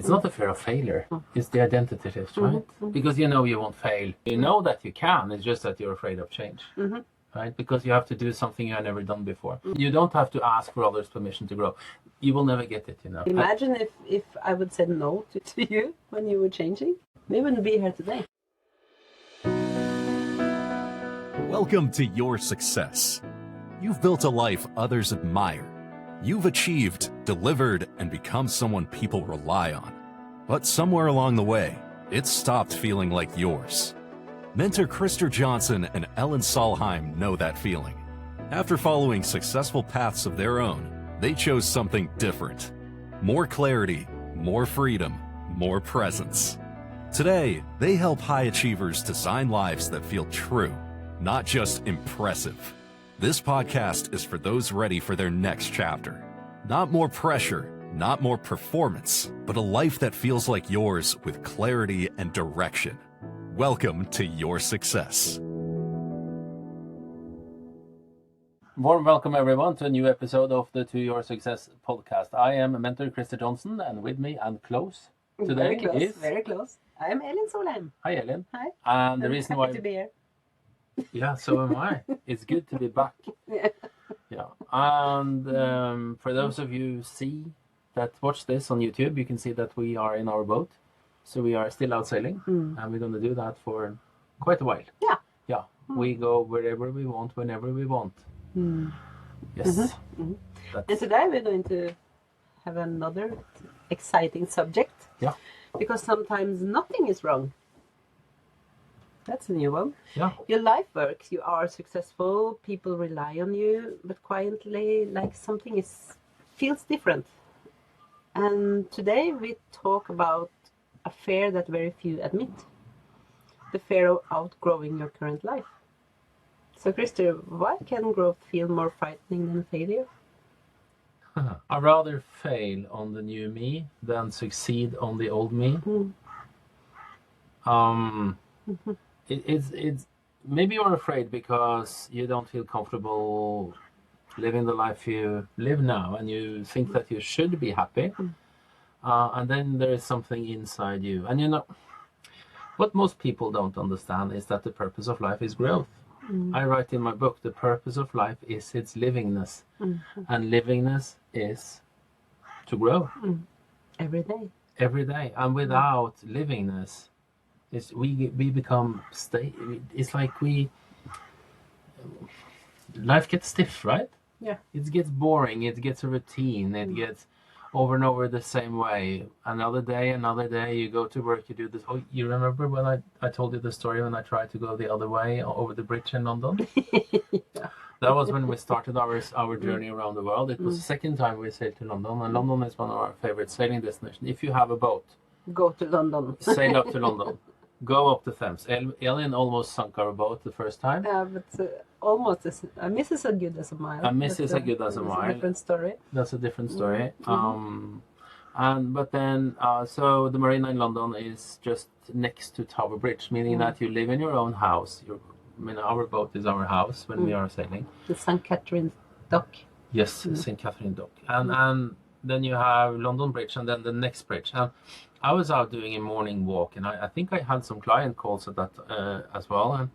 It's not the fear of failure. It's the identity shift, right? Because you know you won't fail. You know that you can. It's just that you're afraid of change, right? Because you have to do something you have never done before. You don't have to ask for others' permission to grow. You will never get it, you know. Imagine if I would say no to you when you were changing. We wouldn't be here today. Welcome to your success. You've built a life others admire. You've achieved, delivered, and become someone people rely on. But somewhere along the way, it stopped feeling like yours. Mentor Krister Johnsen and Ellen Solheim know that feeling. After following successful paths of their own, they chose something different. More clarity, more freedom, more presence. Today, they help high achievers design lives that feel true, not just impressive. This podcast is for those ready for their next chapter. Not more pressure, not more performance, but a life that feels like yours with clarity and direction. Welcome to your success. Warm welcome, everyone, to a new episode of the To Your Success podcast. I am Mentor Krister Johnsen, and with me and close today is... Very close. I am Ellen Solheim. Hi, Ellen. Hi. And the reason why... to be here. Yeah, so am I. It's good to be back. Yeah. And for those of you that watch this on YouTube, you can see that we are in our boat. So we are still out sailing, and we're going to do that for quite a while. Yeah. Yeah. We go wherever we want, whenever we want. Yes. And today we're going to have another exciting subject. Yeah. Because sometimes nothing is wrong. That's a new one. Yeah. Your life works, you are successful, people rely on you, but quietly, like something feels different. And today we talk about a fear that very few admit. The fear of outgrowing your current life. So, Krister, why can growth feel more frightening than failure? I'd rather fail on the new me than succeed on the old me. It's maybe you're afraid because you don't feel comfortable living the life you live now, and you think that you should be happy, and then there is something inside you. And you know what most people don't understand is that the purpose of life is growth. I write in my book, the purpose of life is its livingness, and livingness is to grow Every day. And without livingness, we become it's like life gets stiff, right? Yeah. It gets boring, it gets a routine, it gets over and over the same way. Another day, you go to work, you do this. Oh, you remember when I told you the story when I tried to go the other way over the bridge in London? Yeah. That was when we started our journey around the world. It was the second time we sailed to London, and London is one of our favorite sailing destinations. If you have a boat, go to London. sail up to London. Go up the Thames. Ellen almost sunk our boat the first time. Yeah, but almost a miss is as good as a mile. A miss is as good as a mile. That's a different story. That's a different story. But then so the marina in London is just next to Tower Bridge, meaning that you live in your own house. Our boat is our house when we are sailing. The St. Catherine's Dock. Yes, St. Catherine Dock. And then you have London Bridge, and then the next bridge. And I was out doing a morning walk, and I think I had some client calls at that as well.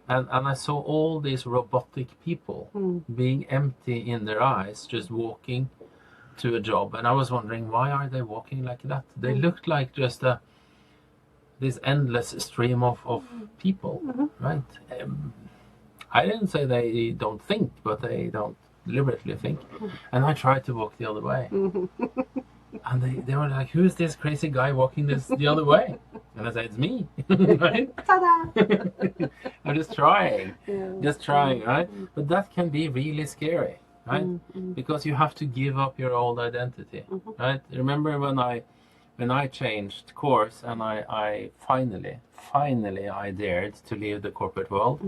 And I saw all these robotic people being empty in their eyes, just walking to a job. And I was wondering, why are they walking like that? They looked like just this endless stream of people, right? I didn't say they don't think, but they don't deliberately think. And I tried to walk the other way. And they were like, who's this crazy guy walking the other way? And I said, it's me. Right? Ta-da! I'm just trying. Yeah. Just trying, right? But that can be really scary, right? Because you have to give up your old identity, right? Remember when I changed course and I finally I dared to leave the corporate world.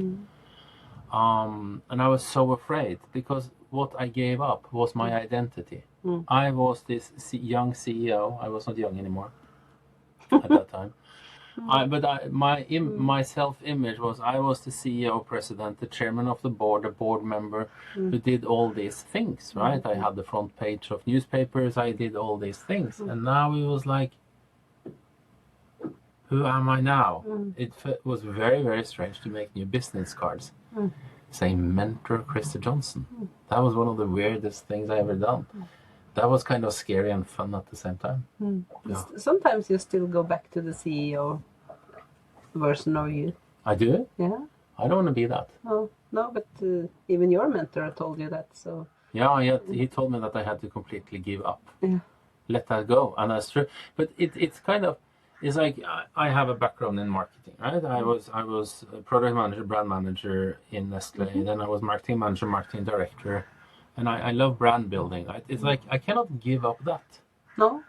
And I was so afraid because what I gave up was my identity. I was this young CEO. I was not young anymore at that time. My self-image was I was the CEO, president, the chairman of the board, a board member who did all these things, right? I had the front page of newspapers. I did all these things. And now it was like, who am I now? It was very, very strange to make new business cards saying mentor Krista Johnsen. That was one of the weirdest things I ever done. That was kind of scary and fun at the same time. Yeah. Sometimes you still go back to the CEO version of you. I do? Yeah. I don't want to be that. Oh, no, but even your mentor told you that, so... Yeah, he told me that I had to completely give up. Yeah. Let that go, and that's true. But it's kind of, it's like I have a background in marketing, right? I was a product manager, brand manager in Nestle. Then I was marketing manager, marketing director, and I love brand building. Right? It's like I cannot give up that. No.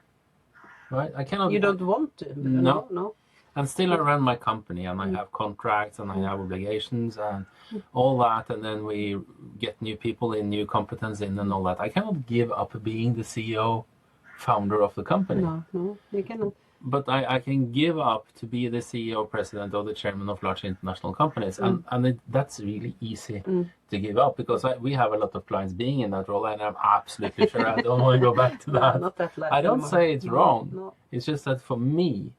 Right? I cannot. You don't want to. No. And still I run my company, and I have contracts, and I have obligations, and all that, and then we get new people in, new competence in, and all that. I cannot give up being the CEO, founder of the company. No, you cannot. But I can give up to be the CEO, president, or the chairman of large international companies, and that's really easy to give up, because we have a lot of clients being in that role, and I'm absolutely sure I don't want to go back to that. Not that life I don't anymore. say it's wrong. No. It's just that for me,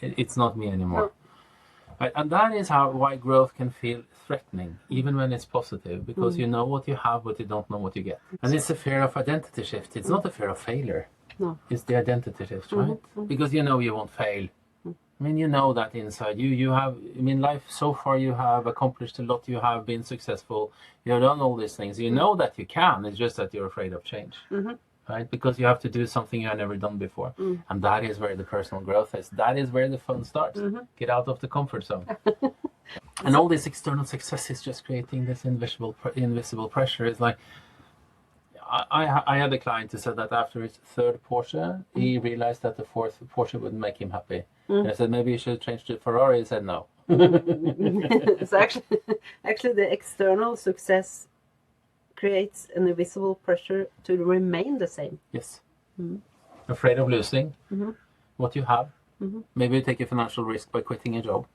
it's not me anymore. Right? And that is why growth can feel threatening, even when it's positive, because you know what you have, but you don't know what you get. And it's a fear of identity shift. It's not a fear of failure. No. It's the identity shift, right? Because you know you won't fail. I mean, you know that inside you. You have, I mean, life so far, you have accomplished a lot. You have been successful. You have done all these things. You know that you can. It's just that you're afraid of change, right? Because you have to do something you have never done before. And that is where the personal growth is. That is where the fun starts. Get out of the comfort zone. And all this external success is just creating this invisible pressure. It's like, I had a client who said that after his third Porsche, he realized that the fourth Porsche wouldn't make him happy. And I said, maybe you should change to Ferrari. He said, no. So actually the external success creates an invisible pressure to remain the same. Yes. Afraid of losing what you have. Maybe you take a financial risk by quitting a job.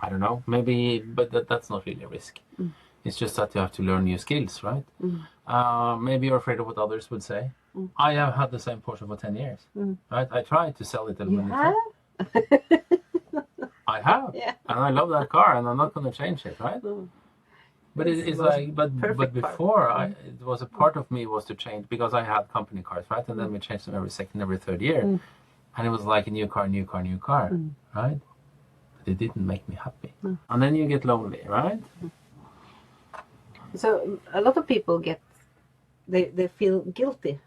I don't know. Maybe, but that's not really a risk. It's just that you have to learn new skills, right? Maybe you're afraid of what others would say. I have had the same Porsche for 10 years, right? I tried to sell it a little bit. I have, and I love that car, and I'm not going to change it, right? But it's like, but before, it was a part of me was to change, because I had company cars, right? And then we changed them every second, every third year, and it was like a new car, right? But it didn't make me happy, and then you get lonely, right? So a lot of people they feel guilty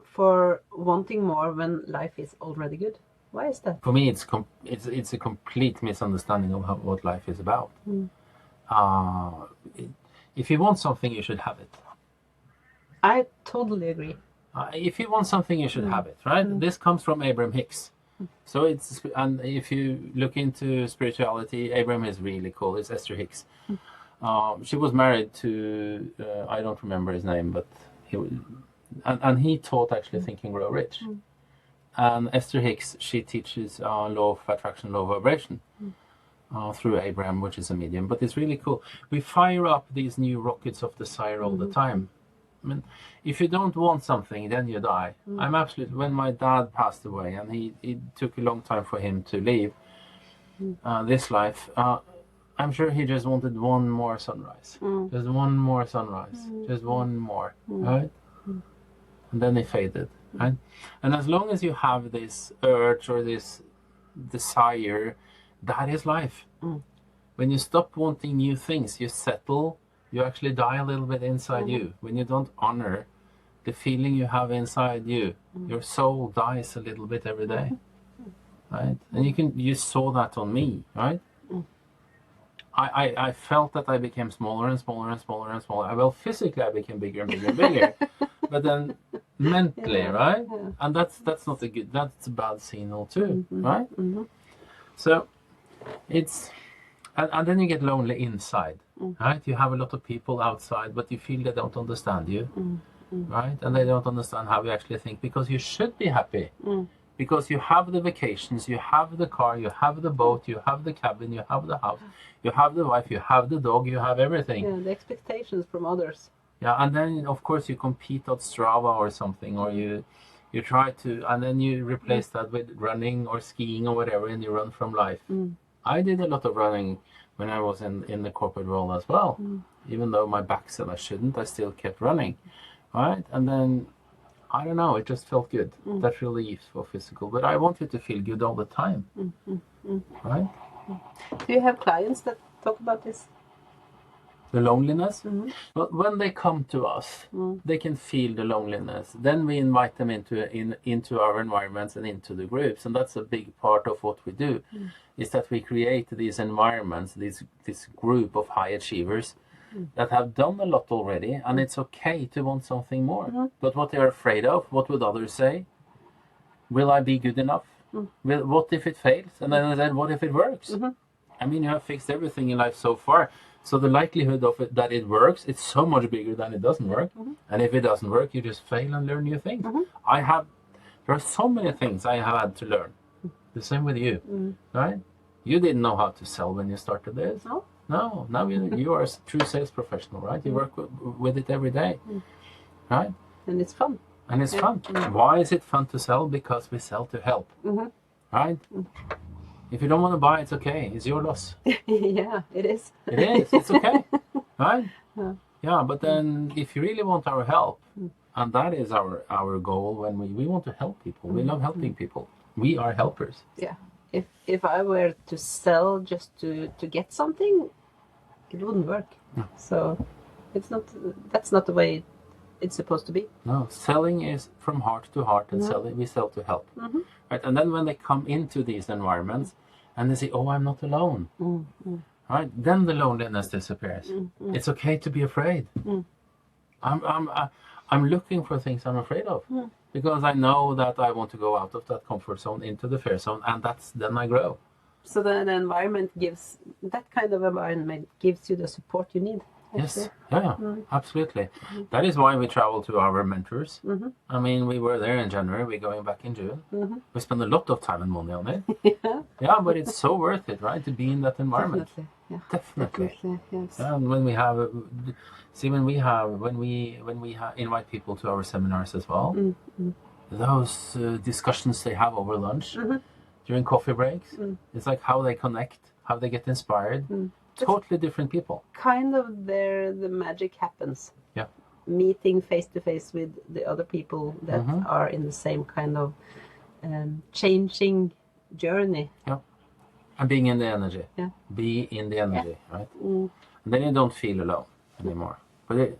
for wanting more when life is already good. Why is that? For me, it's a complete misunderstanding of what life is about. If you want something, you should have it. I totally agree. If you want something, you should have it, right? This comes from Abraham Hicks. So and if you look into spirituality, Abraham is really cool. It's Esther Hicks. She was married to, I don't remember his name, but he taught actually Think and Grow Rich. And Esther Hicks, she teaches law of attraction, law of vibration through Abraham, which is a medium. But it's really cool. We fire up these new rockets of desire all the time. I mean, if you don't want something, then you die. I'm absolutely, when my dad passed away, and it took a long time for him to leave this life, I'm sure he just wanted one more sunrise. Just one more sunrise. Just one more, right? And then he faded, right? And as long as you have this urge or this desire, that is life. When you stop wanting new things, you settle, you actually die a little bit inside you. When you don't honor the feeling you have inside you, your soul dies a little bit every day, right? And you saw that on me, right? I felt that I became smaller and smaller and smaller and smaller. Well, physically I became bigger and bigger and bigger, but then mentally, right? And that's not a good. That's a bad signal too, right? So it's, and then you get lonely inside, right? You have a lot of people outside, but you feel they don't understand you, right? And they don't understand how you actually think, because you should be happy. Because you have the vacations, you have the car, you have the boat, you have the cabin, you have the house, you have the wife, you have the dog, you have everything. Yeah, the expectations from others. Yeah, and then of course you compete on Strava or something, or you You try to, and then you replace that with running or skiing or whatever, and you run from life. I did a lot of running when I was in the corporate world as well. Even though my back said I shouldn't, I still kept running, right? And then, I don't know, it just felt good. That relief for physical. But I wanted to feel good all the time, right? Do you have clients that talk about this? The loneliness. But when they come to us, they can feel the loneliness. Then we invite them into our environments and into the groups, and that's a big part of what we do. Is that we create these environments, this group of high achievers that have done a lot already, and it's okay to want something more. But what they're afraid of, what would others say? Will I be good enough? What if it fails? And then what if it works? I mean, you have fixed everything in life so far. So the likelihood of it, that it works, it's so much bigger than it doesn't work. And if it doesn't work, you just fail and learn new things. There are so many things I have had to learn. The same with you, right? You didn't know how to sell when you started this. No. Now you are a true sales professional, right? You work with it every day, right? And it's fun. And it's fun. Why is it fun to sell? Because we sell to help, right? If you don't want to buy, it's okay. It's your loss. Yeah, it is. It is. It's okay, right? Yeah, but then if you really want our help, and that is our goal when we want to help people. We love helping people. We are helpers. Yeah. If I were to sell just to get something, it wouldn't work. So that's not the way it's supposed to be. No, selling is from heart to heart, and we sell to help. Right? And then when they come into these environments and they say, oh, I'm not alone, right? Then the loneliness disappears. It's okay to be afraid. I'm looking for things I'm afraid of, because I know that I want to go out of that comfort zone into the fear zone, and then I grow. So the environment that kind of environment gives you the support you need. Yes, yeah, absolutely. That is why we travel to our mentors. I mean, we were there in January, we're going back in June. We spend a lot of time and money on it. Yeah, but it's so worth it, right, to be in that environment. Definitely. Yes. And when we have, when we invite people to our seminars as well, those discussions they have over lunch, during coffee breaks, it's like how they connect, how they get inspired. Totally different people. Kind of there the magic happens. Yeah. Meeting face to face with the other people that are in the same kind of changing journey. Yeah. And being in the energy. Yeah. Be in the energy, right? And then you don't feel alone anymore. But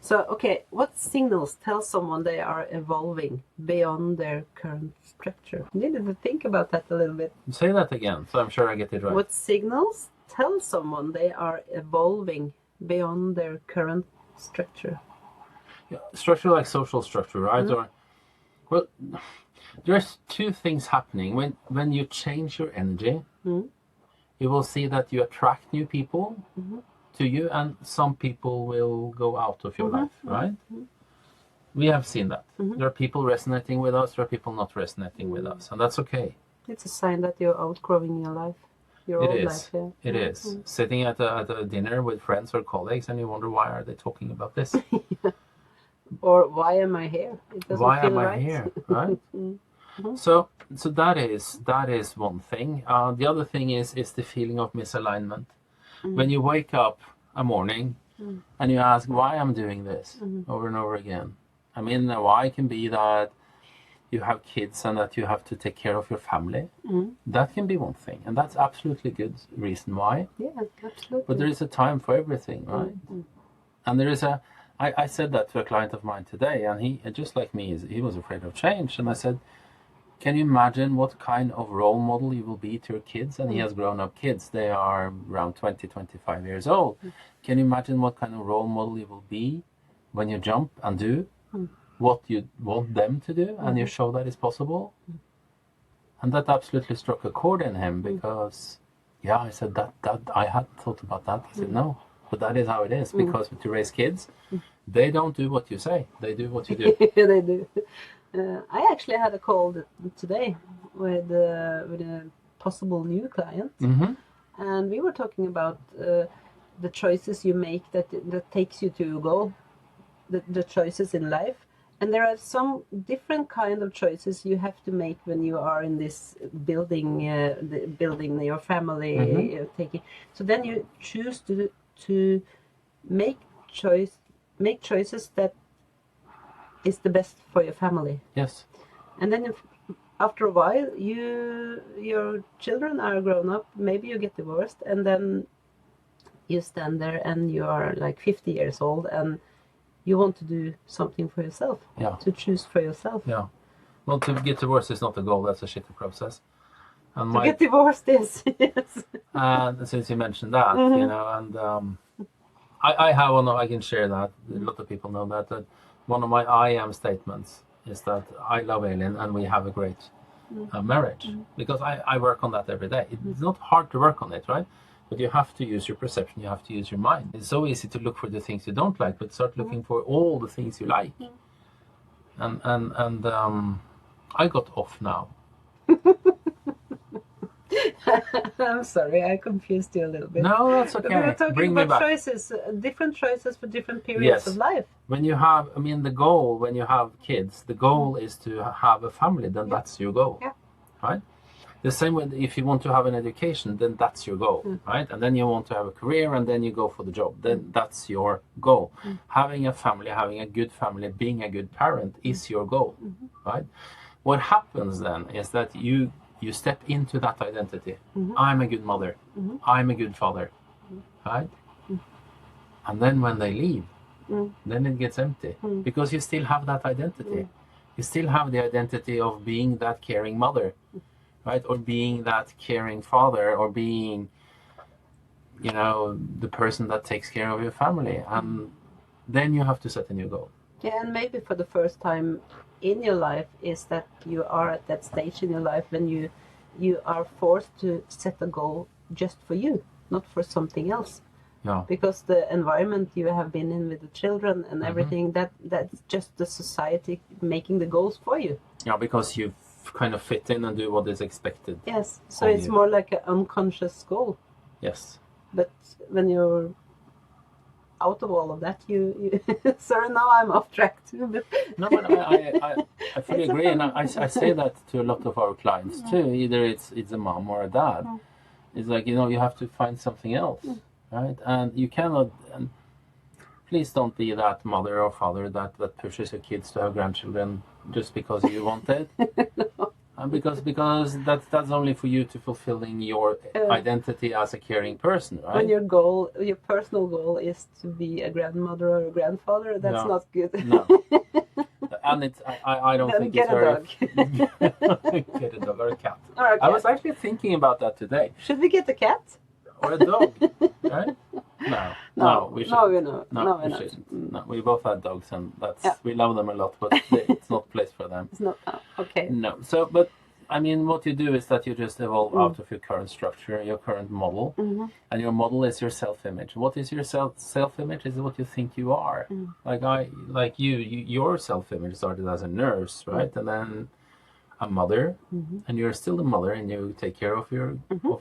So, okay, what signals tell someone they are evolving beyond their current structure? You needed to think about that a little bit. say that again, so I'm sure I get it right. What signals tell someone they are evolving beyond their current structure? Yeah, structure like social structure, right? Or, well, there's two things happening. When you change your energy, you will see that you attract new people to you, and some people will go out of your life, right? We have seen that. There are people resonating with us, there are people not resonating with us, and that's okay. It's a sign that you're outgrowing your life. Your It old is. life, yeah. It is. Sitting at a dinner with friends or colleagues, and you wonder, why are they talking about this? Or why am I here? It doesn't Why feel am I right. here, right? So that is one thing. The other thing is the feeling of misalignment. When you wake up a morning and you ask, why I'm doing this over and over again. I mean, why can be that you have kids and that you have to take care of your family. That can be one thing, and that's absolutely good reason why. Yeah, absolutely. But there is a time for everything, right? And there is I said that to a client of mine today, and he, just like me, he was afraid of change. And I said, can you imagine what kind of role model you will be to your kids? And he has grown-up kids. They are around 20, 25 years old. Can you imagine what kind of role model you will be when you jump and do what you want them to do, and you show that it's possible? And that absolutely struck a chord in him, because, yeah, I said that I had thought about that. I said, no, but that is how it is, because to raise kids, they don't do what you say, they do what you do. They do. I actually had a call today with a possible new client, and we were talking about the choices you make that takes you to your goal, the choices in life, And there are some different kind of choices you have to make when you are in this building your family, taking. So then you choose to make choices that is the best for your family. Yes. And then after a while, your children are grown up. Maybe you get divorced, and then you stand there and you are like 50 years old and you want to do something for yourself. Yeah. To choose for yourself. Yeah. Well, to get divorced is not the goal. That's a shitty process. And to get divorced is yes. And since you mentioned that, you know, and I have one. I can share that. A lot of people know that. That one of my I am statements is that I love Elin and we have a great marriage, because I work on that every day. It's not hard to work on it, right? But you have to use your perception, you have to use your mind. It's so easy to look for the things you don't like, but start looking for all the things you like. And I got off now. I'm sorry, I confused you a little bit. No, that's okay. We were talking Bring me about back. choices, different choices for different periods of life. When you have, I mean, the goal when you have kids, the goal is to have a family. Then that's your goal, right? The same way, if you want to have an education, then that's your goal, right? And then you want to have a career, and then you go for the job. Then that's your goal. Having a family, having a good family, being a good parent is your goal, right? What happens then is that you step into that identity. I'm a good mother. I'm a good father, right? And then when they leave, then it gets empty because you still have that identity. You still have the identity of being that caring mother. Right? Or being that caring father, or being, you know, the person that takes care of your family. And then you have to set a new goal. Yeah, and maybe for the first time in your life is that you are at that stage in your life when you are forced to set a goal just for you, not for something else. Yeah. Because the environment you have been in with the children and everything, that's just the society making the goals for you. Yeah, because you kind of fit in and do what is expected. Yes, so it's more like an unconscious goal. Yes. But when you're out of all of that, you sorry, now I'm off track too. But No, but I fully agree, and I say that to a lot of our clients too. Either it's a mom or a dad. It's like, you know, you have to find something else, right? And you cannot. And please don't be that mother or father that pushes your kids to have grandchildren just because you want it. And because that's only for you to fulfilling your identity as a caring person, right? When your personal goal is to be a grandmother or a grandfather, that's not good. No. And it's I don't Then think get it's a very dog. get a dog or a cat. Or a cat. I was actually thinking about that today. Should we get a cat? Or a dog, right? No, we shouldn't. No, we shouldn't. No, we both had dogs, and we love them a lot, but it's not place for them. It's not. Okay. No. So, but I mean, what you do is that you just evolve out of your current structure, your current model, and your model is your self-image. What is your self-image? Is what you think you are. Like your self-image started as a nurse, right? And then a mother, and you're still a mother, and you take care of your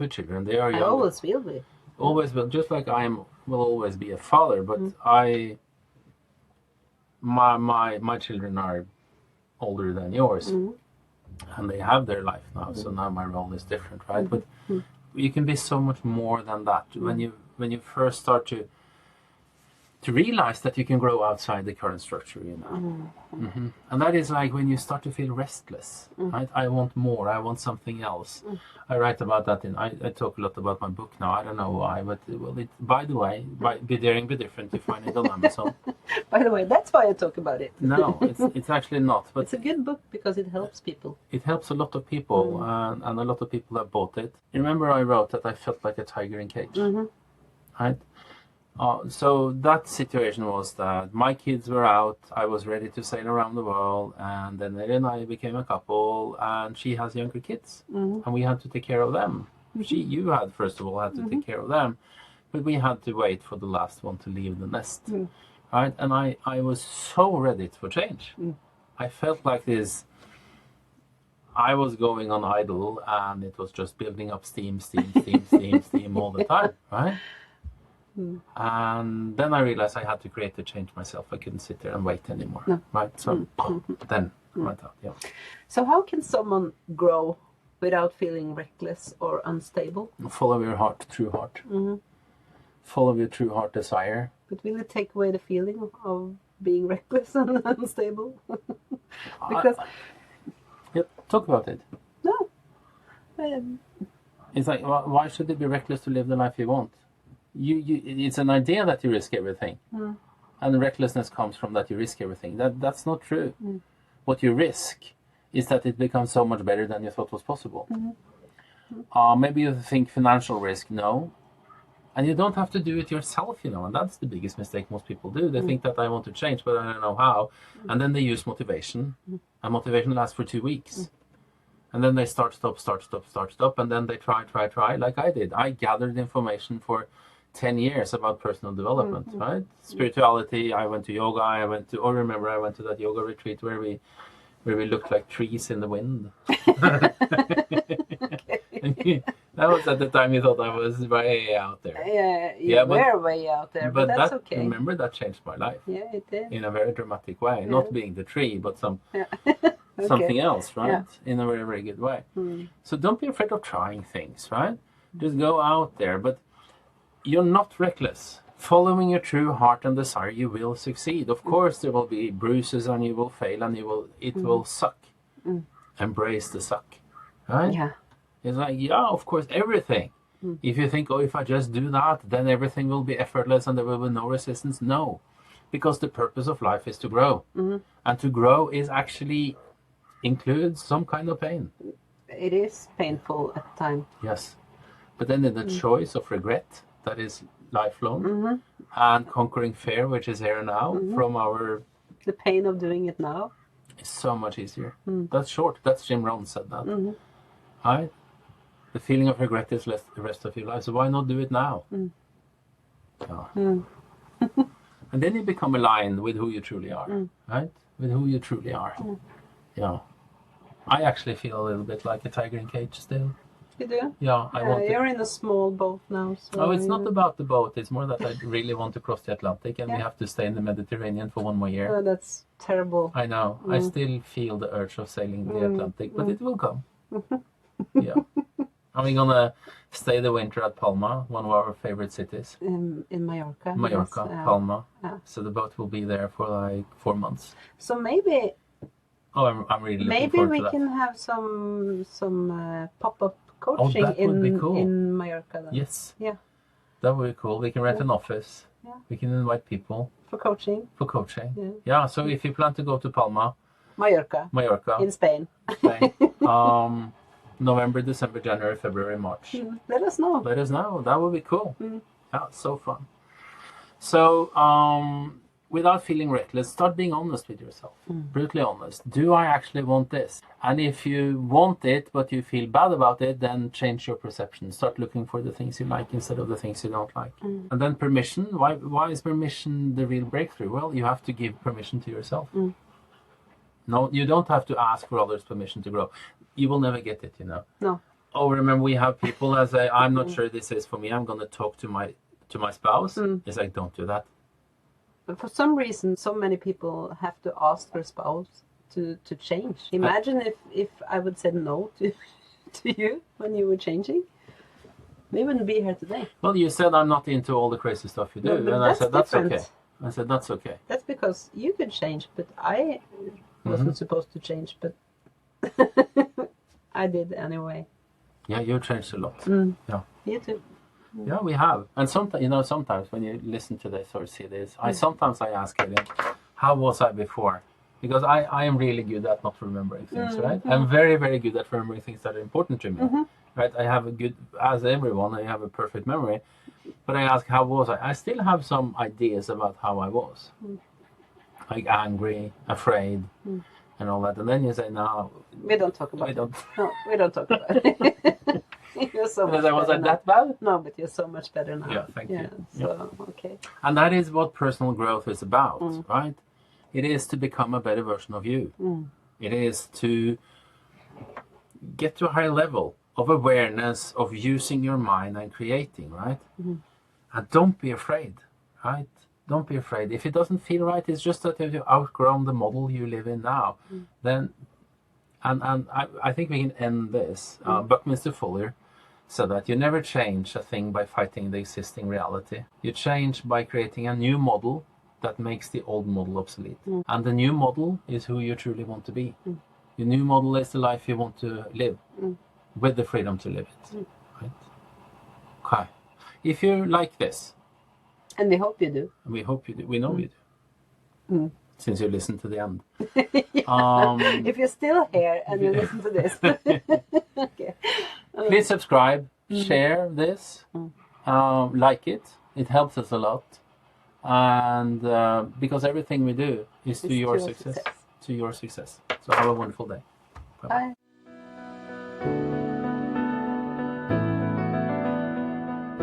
children. They are young. I always will be. Always will, just like will always be a father. But my children are older than yours, and they have their life now. So now my role is different, right? But you can be so much more than that when you first start to realize that you can grow outside the current structure, you know. And that is like when you start to feel restless, right? I want more, I want something else. I write about that I talk a lot about my book now. I don't know why, but by the way, Be Daring, Be Different, you find it on Amazon. By the way, that's why I talk about it. No, it's actually not. But it's a good book because it helps people. It helps a lot of people, and a lot of people have bought it. You remember I wrote that I felt like a tiger in cage, right? So that situation was that my kids were out, I was ready to sail around the world, and then Nelly and I became a couple, and she has younger kids, and we had to take care of them. You had, first of all, had to take care of them, but we had to wait for the last one to leave the nest, right? And I was so ready for change. I felt like this, I was going on idle, and it was just building up steam all the time, right? And then I realized I had to create the change myself. I couldn't sit there and wait anymore. No. Right? So then I went out. Yeah. So how can someone grow without feeling reckless or unstable? Follow your heart, true heart. Follow your true heart desire. But will it take away the feeling of being reckless and unstable? Because Yeah, talk about it. no, It's like, why should it be reckless to live the life you want? It's an idea that you risk everything, and recklessness comes from that you risk everything. That's not true. What you risk is that it becomes so much better than you thought was possible. Maybe you think financial risk, no, and you don't have to do it yourself, and that's the biggest mistake most people do. They think that I want to change, but I don't know how, and then they use motivation, and motivation lasts for 2 weeks. And then they start, stop, and then they try, like I did. I gathered information for 10 years about personal development, right? Spirituality, I went to yoga, I went to that yoga retreat where we looked like trees in the wind. That was at the time you thought I was way out there. Yeah, we're way out there, but that's okay. Remember, that changed my life. Yeah, it did. In a very dramatic way. Not being the tree, but Okay. something else, right? Yeah. In a very, very good way. So don't be afraid of trying things, right? Just go out there. But you're not reckless. Following your true heart and desire, you will succeed. Of course, there will be bruises and you will fail and it will suck. Embrace the suck, right? Yeah. It's like, yeah, of course, everything. If you think, if I just do that, then everything will be effortless and there will be no resistance. No, because the purpose of life is to grow. And to grow is actually includes some kind of pain. It is painful at times. Yes. But then in the choice of regret, that is lifelong, and conquering fear, which is here now, from our... The pain of doing it now. Is so much easier. That's short. That's Jim Rohn said that. Right? The feeling of regret is less the rest of your life. So why not do it now? And then you become aligned with who you truly are. Right? With who you truly are. Yeah. I actually feel a little bit like a tiger in cage still. You do? Yeah, I want You're in a small boat now. So Oh, it's not about the boat. It's more that I really want to cross the Atlantic and we have to stay in the Mediterranean for 1 more year. Oh, that's terrible. I know. I still feel the urge of sailing the Atlantic, but it will come. Yeah. Are we gonna stay the winter at Palma, one of our favorite cities? In Mallorca. Mallorca, yes, Palma. yeah. So the boat will be there for like 4 months. So maybe Oh, I'm really looking forward we to that. can have some pop-up coaching that would be cool. in Mallorca then. Yes. Yeah. That would be cool. We can rent an office. Yeah. We can invite people For coaching. for coaching. Yeah. Yeah, so if you plan to go to Palma, Mallorca. Mallorca, In Spain. Spain, November, December, January, February, March. Let us know. Let us know. That would be cool. Yeah, so fun. So, without feeling reckless, start being honest with yourself. Brutally honest. Do I actually want this? And if you want it, but you feel bad about it, then change your perception. Start looking for the things you like instead of the things you don't like. And then permission. Why is permission the real breakthrough? Well, you have to give permission to yourself. No, you don't have to ask for others' permission to grow. You will never get it, No. Oh, remember, we have people that say, I'm not sure this is for me. I'm going to talk to my spouse. It's like, don't do that. But for some reason, so many people have to ask their spouse to change. Imagine if I would say no to you when you were changing. We wouldn't be here today. Well, you said I'm not into all the crazy stuff you do. No, but and I said, that's different. okay. I said, that's okay. That's because you could change, but I wasn't supposed to change, but I did anyway. Yeah, you changed a lot. Yeah. You too. Yeah, we have. And sometimes when you listen to this or see this, I ask Helen, how was I before? Because I am really good at not remembering things, right? I'm very, very good at remembering things that are important to me, right? I have as everyone, I have a perfect memory. But I ask, how was I? I still have some ideas about how I was. Like angry, afraid, and all that. And then you say, no. We don't talk about We it. don't. No, we don't talk about it. You're so much Was I better that bad? now. No, but you're so much better now. Yeah, thank you. So, okay. And that is what personal growth is about, right? It is to become a better version of you. It is to get to a higher level of awareness of using your mind and creating, right? And don't be afraid, right? Don't be afraid. If it doesn't feel right, it's just that you've outgrown the model you live in now. Then, and I think we can end this. Buckminster Fuller said that you never change a thing by fighting the existing reality. You change by creating a new model that makes the old model obsolete. And the new model is who you truly want to be. Your new model is the life you want to live, with the freedom to live it. Right? Okay. If you like this, and we hope you do. we hope you do. We know you do, since you listened to the end. If you're still here and you listen to this, okay. Please subscribe, share this, like it. It helps us a lot, and because everything we do is to your success. To your success. So have a wonderful day. Bye-bye. Bye.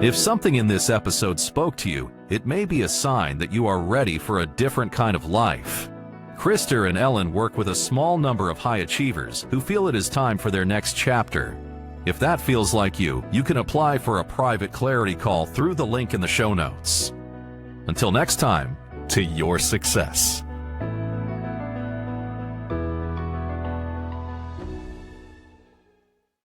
If something in this episode spoke to you, it may be a sign that you are ready for a different kind of life. Krister and Ellen work with a small number of high achievers who feel it is time for their next chapter. If that feels like you, you can apply for a private clarity call through the link in the show notes. Until next time, to your success.